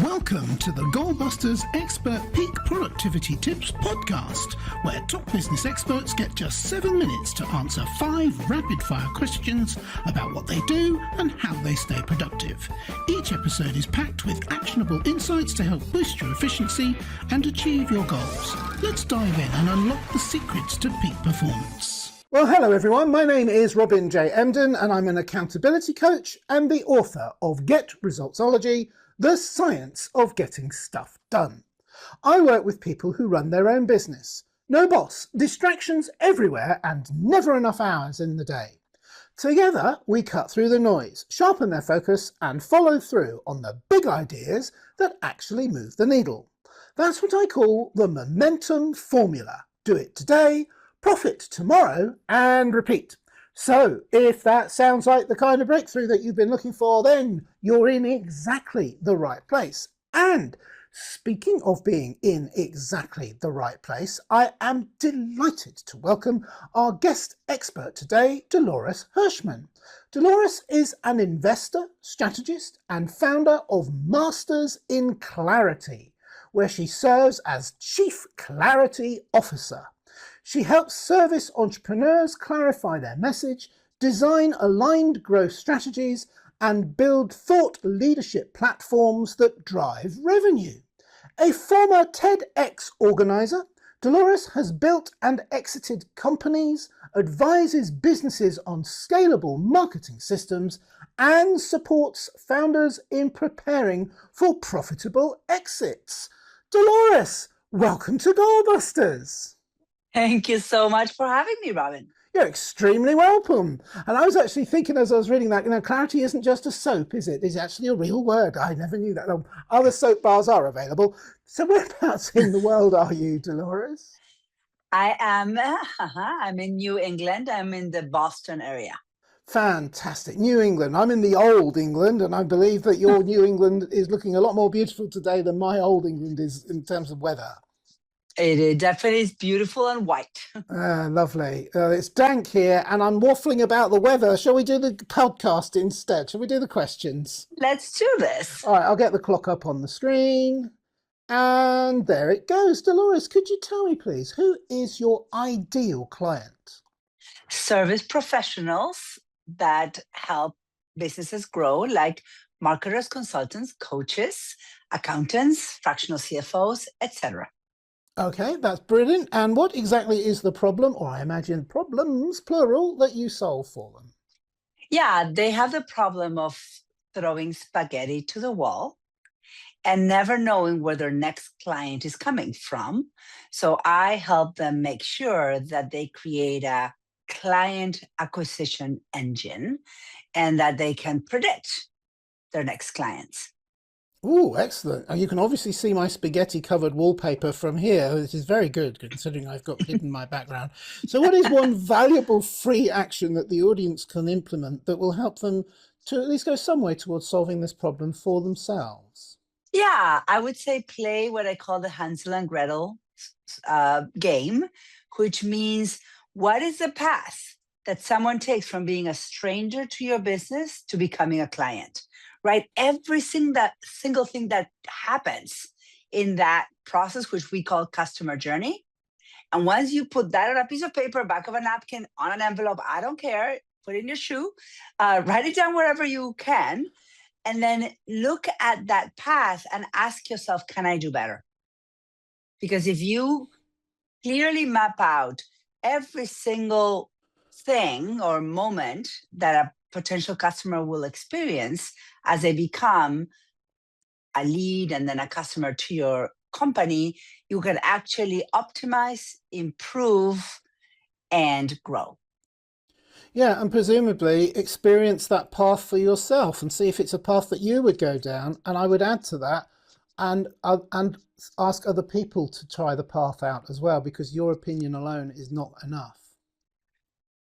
Welcome to the Goalbusters Expert Peak Productivity Tips podcast, where top business experts get just 7 minutes to answer 5 rapid-fire questions about what they do and how they stay productive. Each episode is packed with actionable insights to help boost your efficiency and achieve your goals. Let's dive in and unlock the secrets to peak performance. Well, hello everyone. My name is Robin J. Emden and I'm an accountability coach and the author of Get Resultsology, the science of getting stuff done. I work with people who run their own business. No boss, distractions everywhere, and never enough hours in the day. Together, we cut through the noise, sharpen their focus, and follow through on the big ideas that actually move the needle. That's what I call the momentum formula. Do it today, profit tomorrow, and repeat. So, if that sounds like the kind of breakthrough that you've been looking for, then you're in exactly the right place. And speaking of being in exactly the right place, I am delighted to welcome our guest expert today, Dolores Hirschmann. Dolores is an investor, strategist, and founder of Masters in Clarity, where she serves as Chief Clarity Officer. She helps service entrepreneurs clarify their message, design aligned growth strategies, and build thought leadership platforms that drive revenue. A former TEDx organizer, Dolores has built and exited companies, advises businesses on scalable marketing systems, and supports founders in preparing for profitable exits. Dolores, welcome to Goalbusters. Thank you so much for having me, Robin. You're extremely welcome. And I was actually thinking as I was reading that, clarity isn't just a soap, is it? It's actually a real word. I never knew that. Other soap bars are available. So whereabouts in the world are you, Dolores? I'm in New England. I'm in the Boston area. Fantastic. New England. I'm in the old England, and I believe that your New England is looking a lot more beautiful today than my old England is in terms of weather. It definitely is beautiful and white. Lovely. It's dank here and I'm waffling about the weather. Shall we do the podcast instead? Shall we do the questions? Let's do this. All right, I'll get the clock up on the screen. And there it goes. Dolores, could you tell me, please, who is your ideal client? Service professionals that help businesses grow, like marketers, consultants, coaches, accountants, fractional CFOs, etc. Okay, that's brilliant. And what exactly is the problem, or I imagine problems, plural, that you solve for them? Yeah, they have the problem of throwing spaghetti to the wall and never knowing where their next client is coming from. So I help them make sure that they create a client acquisition engine and that they can predict their next clients. Oh, excellent. You can obviously see my spaghetti-covered wallpaper from here, which is very good, considering I've got hidden my background. So what is one valuable free action that the audience can implement that will help them to at least go some way towards solving this problem for themselves? Yeah, I would say play what I call the Hansel and Gretel game, which means what is the path that someone takes from being a stranger to your business to becoming a client? Right? Every single thing that happens in that process, which we call customer journey. And once you put that on a piece of paper, back of a napkin, on an envelope, I don't care, put it in your shoe, write it down wherever you can, and then look at that path and ask yourself, can I do better? Because if you clearly map out every single thing or moment that a potential customer will experience as they become a lead and then a customer to your company, you can actually optimize, improve, and grow. Yeah, and presumably experience that path for yourself and see if it's a path that you would go down. And I would add to that and ask other people to try the path out as well, because your opinion alone is not enough.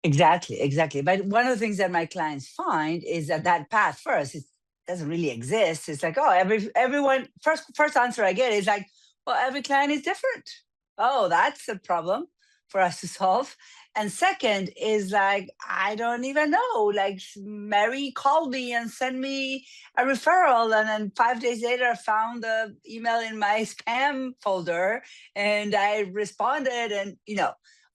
Exactly. But one of the things that my clients find is that path first, it doesn't really exist. It's like, oh, everyone, first answer I get is like, well, every client is different. Oh, that's a problem. for us to solve. And second is like, I don't even know, like Mary called me and sent me a referral. And then 5 days later, I found the email in my spam folder and I responded and,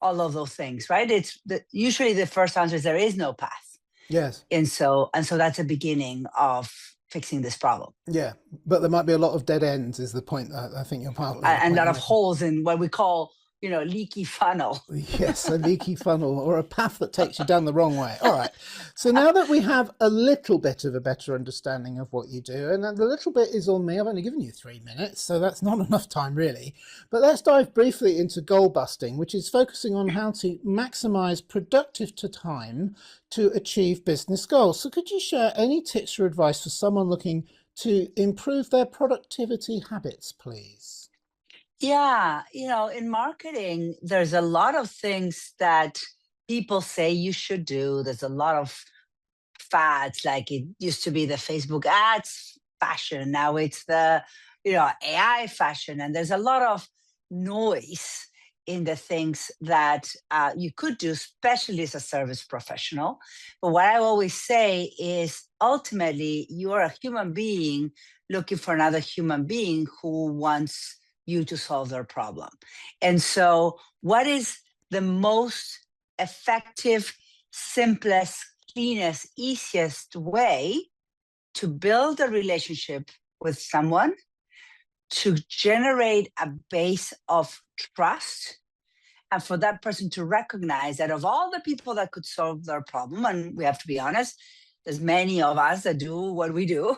all of those things, right? Usually the first answer is there is no path. Yes. And so that's a beginning of fixing this problem. Yeah, but there might be a lot of dead ends is the point that I think you're partly. And a lot of holes in what we call, leaky funnel. Yes, a leaky funnel or a path that takes you down the wrong way. All right. So now that we have a little bit of a better understanding of what you do, and the little bit is on me, I've only given you 3 minutes, so that's not enough time really. But let's dive briefly into goal busting, which is focusing on how to maximize productive time to achieve business goals. So could you share any tips or advice for someone looking to improve their productivity habits, please? Yeah, in marketing, there's a lot of things that people say you should do. There's a lot of fads, like it used to be the Facebook ads fashion. Now it's the, AI fashion. And there's a lot of noise in the things that you could do, especially as a service professional. But what I always say is ultimately you are a human being looking for another human being who wants you to solve their problem. And so what is the most effective, simplest, cleanest, easiest way to build a relationship with someone, to generate a base of trust, and for that person to recognize that of all the people that could solve their problem, and we have to be honest, there's many of us that do what we do,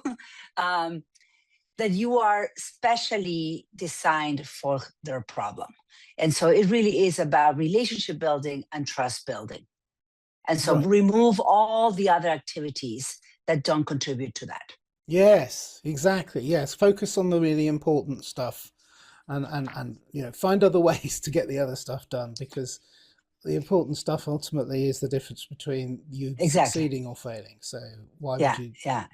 that you are specially designed for their problem. And so it really is about relationship building and trust building. And so remove all the other activities that don't contribute to that. Yes, exactly. Yes, focus on the really important stuff and find other ways to get the other stuff done, because the important stuff ultimately is the difference between you succeeding or failing. So why would you do that?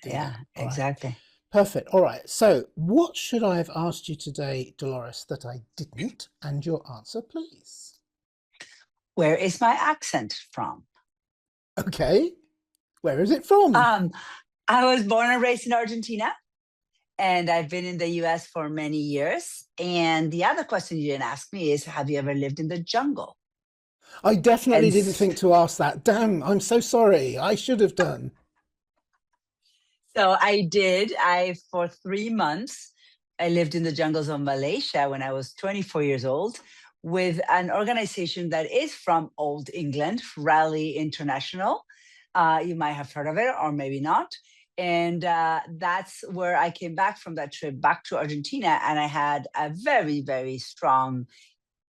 Exactly. Right. Perfect. All right. So what should I have asked you today, Dolores, that I didn't? And your answer, please. Where is my accent from? Okay. Where is it from? I was born and raised in Argentina, and I've been in the US for many years. And the other question you didn't ask me is, have you ever lived in the jungle? I definitely didn't think to ask that. Damn, I'm so sorry. I should have done. So I did. For 3 months, I lived in the jungles of Malaysia when I was 24 years old with an organization that is from Old England, Rally International. You might have heard of it or maybe not. And that's where I came back from that trip back to Argentina. And I had a very, very strong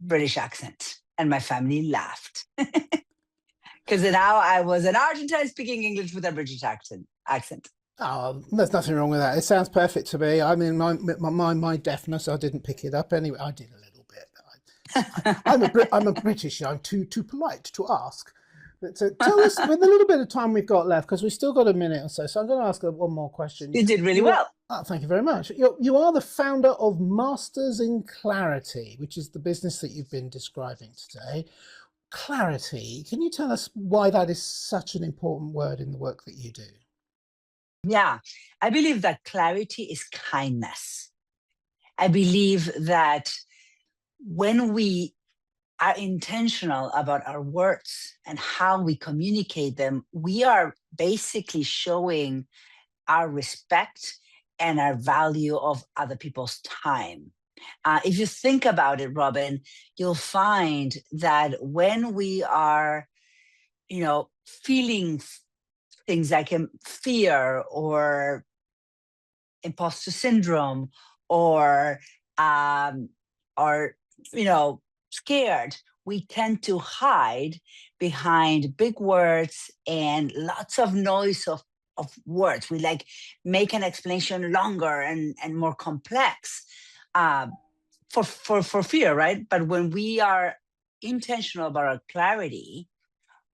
British accent. And my family laughed. Because now I was an Argentine speaking English with a British accent. Oh, there's nothing wrong with that. It sounds perfect to me. I mean, my deafness, I didn't pick it up anyway. I did a little bit. I'm a British. I'm too polite to ask. But tell us, with the little bit of time we've got left, because we've still got a minute or so. So I'm going to ask one more question. You did really well. Thank you very much. You are the founder of Masters in Clarity, which is the business that you've been describing today. Clarity. Can you tell us why that is such an important word in the work that you do? Yeah, I believe that clarity is kindness. I believe that when we are intentional about our words and how we communicate them, we are basically showing our respect and our value of other people's time. If you think about it, Robin, you'll find that when we are, feeling things like fear or imposter syndrome or scared, we tend to hide behind big words and lots of noise of words. We make an explanation longer and more complex for fear, right? But when we are intentional about our clarity,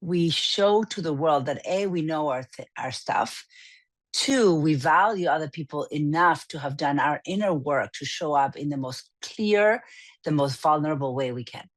we show to the world that A, we know our stuff. 2, we value other people enough to have done our inner work to show up in the most clear, the most vulnerable way we can.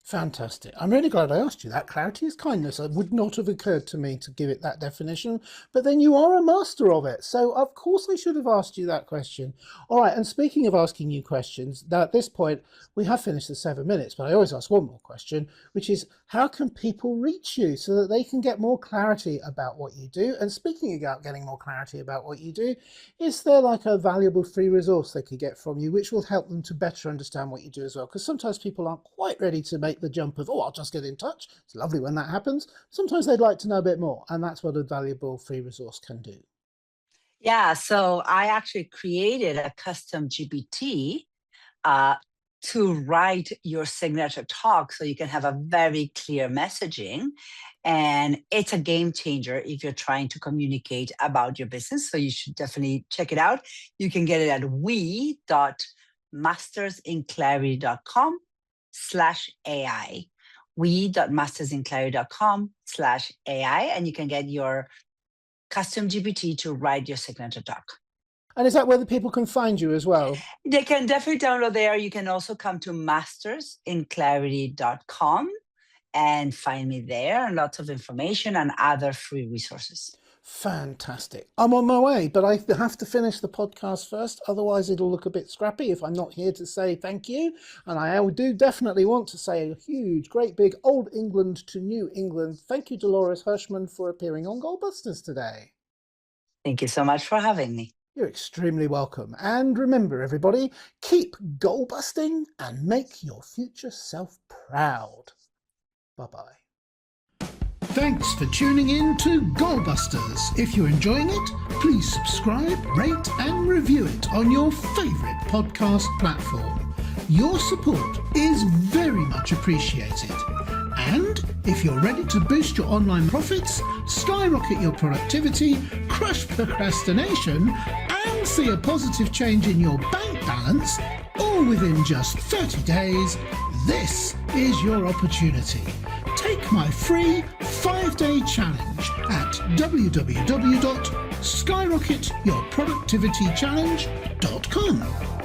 Fantastic. I'm really glad I asked you that. Clarity is kindness. It would not have occurred to me to give it that definition, but then you are a master of it. So of course I should have asked you that question. All right, and speaking of asking you questions, now at this point we have finished the 7 minutes, but I always ask one more question, which is how can people reach you so that they can get more clarity about what you do? And speaking about getting more clarity about what you do, is there like a valuable free resource they could get from you which will help them to better understand what you do as well? Because sometimes people aren't quite ready to make the jump of, oh, I'll just get in touch. It's lovely when that happens. Sometimes they'd like to know a bit more, and that's what a valuable free resource can do. Yeah, so I actually created a custom GPT to write your signature talk so you can have a very clear messaging. And it's a game changer if you're trying to communicate about your business. So you should definitely check it out. You can get it at we.mastersinclarity.com/AI. we.mastersinclarity.com/AI, and you can get your custom GPT to write your signature talk. And is that where the people can find you as well? They can definitely download there. You can also come to mastersinclarity.com and find me there, and lots of information and other free resources. Fantastic. I'm on my way, but I have to finish the podcast first. Otherwise, it'll look a bit scrappy if I'm not here to say thank you. And I do definitely want to say a huge, great big Old England to New England. Thank you, Dolores Hirschmann, for appearing on Goalbusters today. Thank you so much for having me. You're extremely welcome. And remember, everybody, keep goal busting and make your future self proud. Bye-bye. Thanks for tuning in to Goalbusters. If you're enjoying it, please subscribe, rate and review it on your favourite podcast platform. Your support is very much appreciated. And if you're ready to boost your online profits, skyrocket your productivity, crush procrastination and see a positive change in your bank balance, all within just 30 days, this is your opportunity. Take my free 5-day challenge at www.skyrocketyourproductivitychallenge.com.